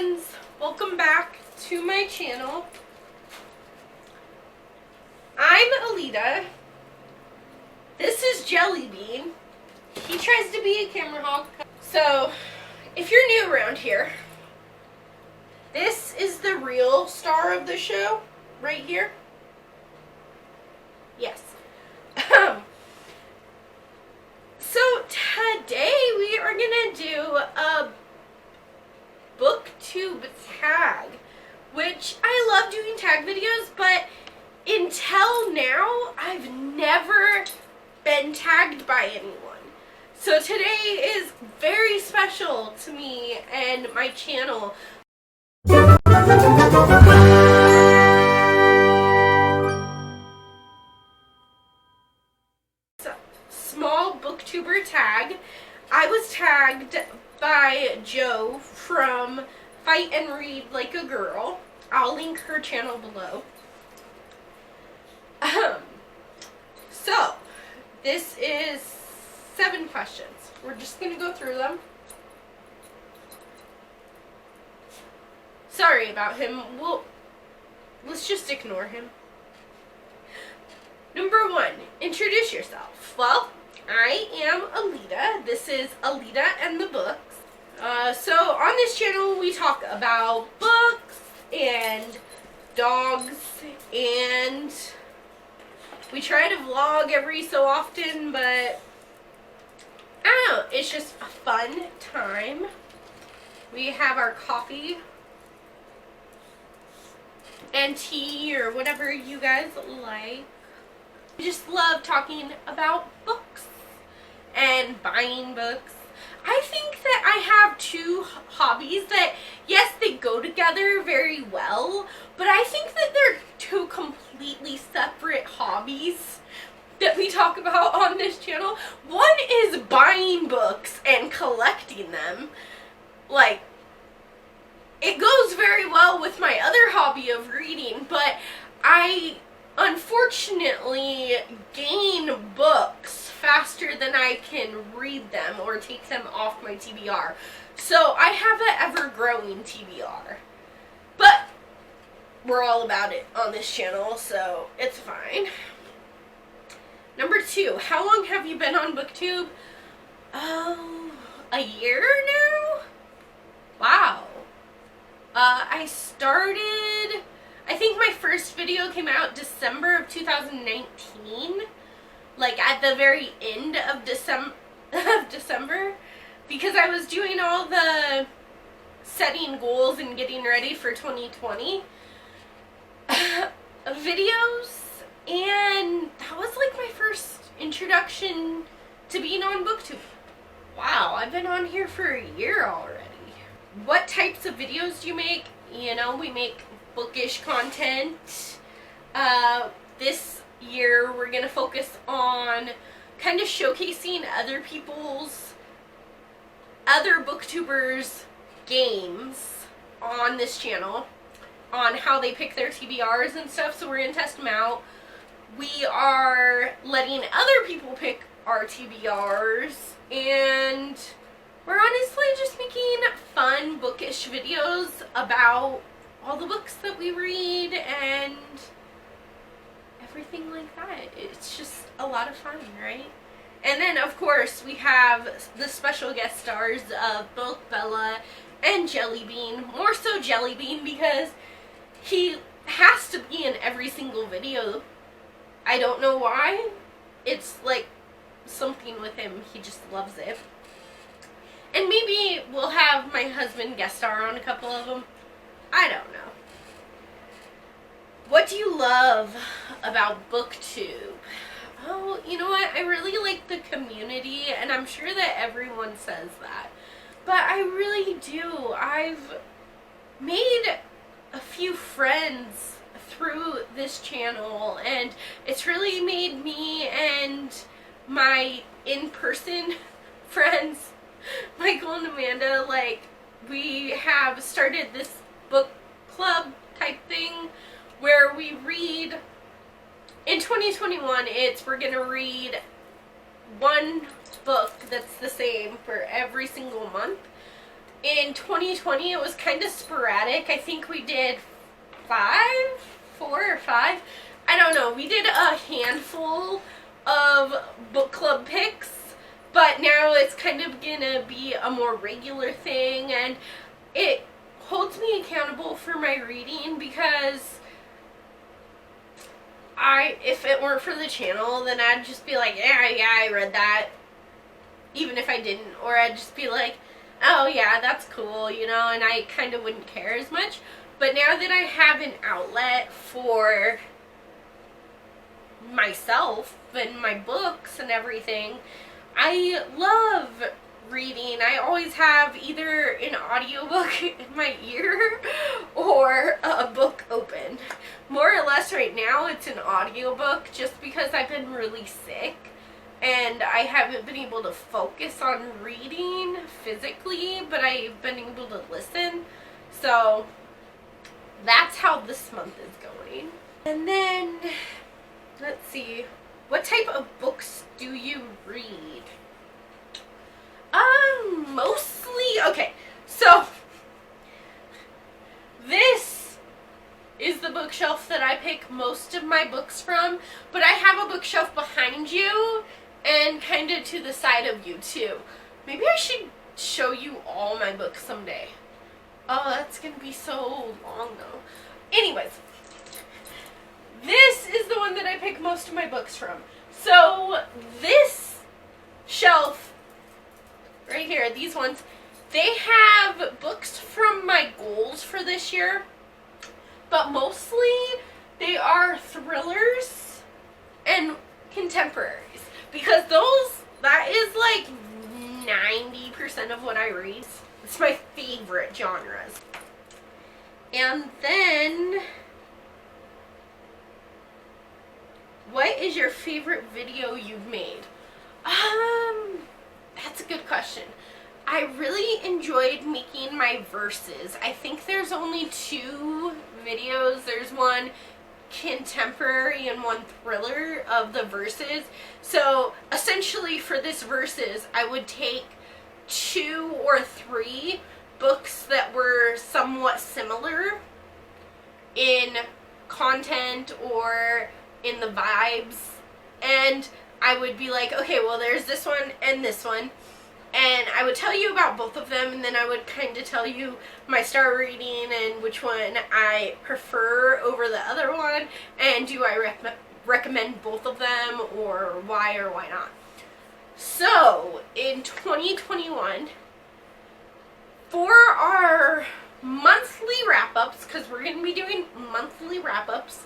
friends, welcome back to my channel. I'm Alita. This is Jellybean. He tries to be a camera hog. So, if you're new around here, this is the real star of the show, right here. Yes. So today we are gonna do a Booktube tag, which I love doing tag videos, but until now I've never been tagged by anyone. So today is very special to me and my channel. So, small Booktuber tag. I was tagged by Joe from Fight&ReadLikeAGirl. I'll link her channel below. So, this is 7 questions. We're just going to go through them. Sorry about him. Let's just ignore him. Number 1, introduce yourself. Well, I am Alita. This is Alita and the Books. So on this channel we talk about books and dogs, and we try to vlog every so often, but I don't know, it's just a fun time. We have our coffee and tea or whatever you guys like. I just love talking about books and buying books. I think that I have 2 hobbies that, yes, they go together very well, but I think that they're 2 completely separate hobbies that we talk about on this channel. One is buying books and collecting them. Like, it goes very well with my other hobby of reading, but I unfortunately gain books faster than I can read them or take them off my TBR. So I have an ever-growing TBR. But we're all about it on this channel, so it's fine. Number 2, how long have you been on Booktube? Oh, a year now? Wow. I started, I think my first video came out December of 2019, like at the very end of December, because I was doing all the setting goals and getting ready for 2020 videos, and that was like my first introduction to being on Booktube. Wow, I've been on here for a year already. What types of videos do you make? You know, we make bookish content. This year we're gonna focus on kind of showcasing other booktubers' games on this channel, on how they pick their TBRs and stuff, so we're gonna test them out. We are letting other people pick our TBRs, and we're honestly just making fun bookish videos about all the books that we read and everything like that. It's just a lot of fun, right? And then, of course, we have the special guest stars of both Bella and Jellybean. More so Jellybean because he has to be in every single video. I don't know why. It's like something with him. He just loves it. And maybe we'll have my husband guest star on a couple of them. I don't know. What do you love about Booktube? Oh, you know what? I really like the community, and I'm sure that everyone says that. But I really do. I've made a few friends through this channel, and it's really made me and my in-person friends, Michael and Amanda, like, we have started this book club type thing where we read, in 2021, we're gonna read one book that's the same for every single month. In 2020, it was kind of sporadic. I think we did 4 or 5. I don't know. We did a handful of book club picks, but now it's kind of gonna be a more regular thing, and it holds me accountable for my reading, because if it weren't for the channel, then I'd just be like, yeah, I read that, even if I didn't, or I'd just be like, oh yeah, that's cool, you know, and I kind of wouldn't care as much. But now that I have an outlet for myself and my books and everything, I love reading. I always have either an audiobook in my ear or a book open. More or less right now it's an audiobook, just because I've been really sick and I haven't been able to focus on reading physically, but I've been able to listen. So that's how this month is going. And then, let's see, what type of books do you read? Mostly, okay, so this is the bookshelf that I pick most of my books from, but I have a bookshelf behind you and kind of to the side of you too. Maybe I should show you all my books someday. Oh, that's gonna be so long though. Anyways, this is the one that I pick most of my books from. So this shelf right here, these ones, they have books from my goals for this year, but mostly they are thrillers and contemporaries, because that is like 90% of what I read. It's my favorite genres. And then, what is your favorite video you've made? That's a good question. I really enjoyed making my verses. I think there's only 2 videos. There's one contemporary and one thriller of the verses. So essentially for this verses, I would take 2 or 3 books that were somewhat similar in content or in the vibes, and I would be like, okay, well, there's this one and this one, and I would tell you about both of them, and then I would kind of tell you my star rating and which one I prefer over the other one, and do I recommend both of them, or why not. So in 2021, for our monthly wrap-ups, because we're going to be doing monthly wrap-ups,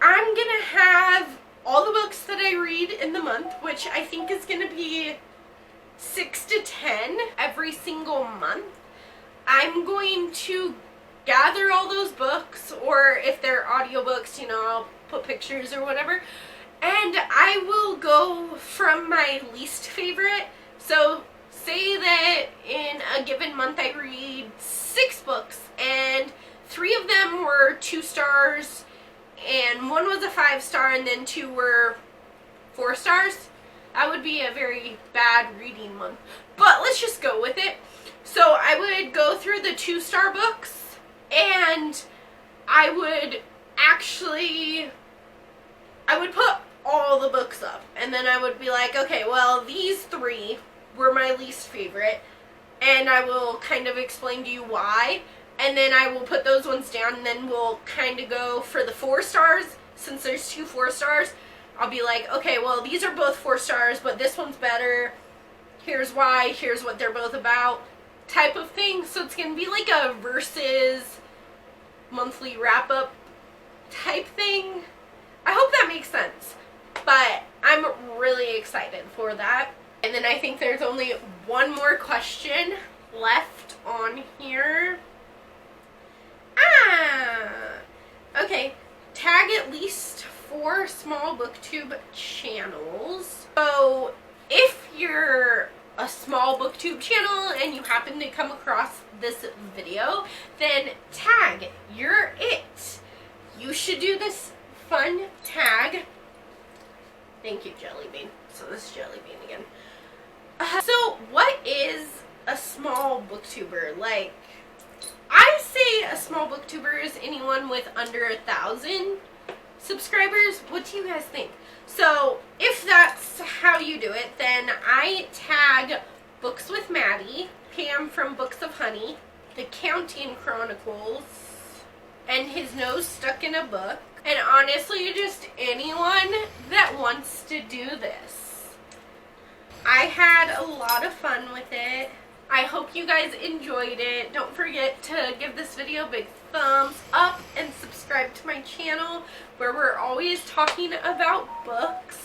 I'm going to have all the books that I read in the month, which I think is going to be 6 to 10 every single month. I'm going to gather all those books, or if they're audiobooks, you know, I'll put pictures or whatever, and I will go from my least favorite. So say that in a given month I read 6 books, and 3 of them were 2 stars, and 1 was a 5-star, and then 2 were 4 stars. That would be a very bad reading month. But let's just go with it. So I would go through the 2-star books, and I would put all the books up, and then I would be like, okay, well, these 3 were my least favorite, and I will kind of explain to you why, and then I will put those ones down, and then we'll kind of go for the 4 stars. Since there's 2 4 stars, I'll be like, okay, well, these are both 4 stars, but this one's better. Here's why, here's what they're both about, type of thing. So it's going to be like a versus monthly wrap-up type thing. I hope that makes sense, but I'm really excited for that. And then I think there's only one more question left on here. Okay, tag at least 4 small booktube channels. So if you're a small booktube channel and you happen to come across this video, then tag, you're it. You should do this fun tag. Thank you, Jelly Bean. So this is Jelly Bean again. So what is a small booktuber. Like, I say a small booktuber is anyone with under 1,000 subscribers. What do you guys think? So if that's how you do it, then I tag Books with Maddie, Pam from BooksOfHoney, TheCountingChronicles, AndHisNoseStuckInABook, and honestly just anyone that wants to do this. I had a lot of fun with it. I hope you guys enjoyed it. Don't forget to give this video a big thumbs up and subscribe to my channel where we're always talking about books.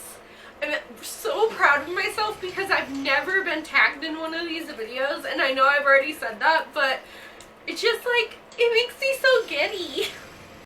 I'm so proud of myself because I've never been tagged in one of these videos, and I know I've already said that, but it's just like, it makes me so giddy.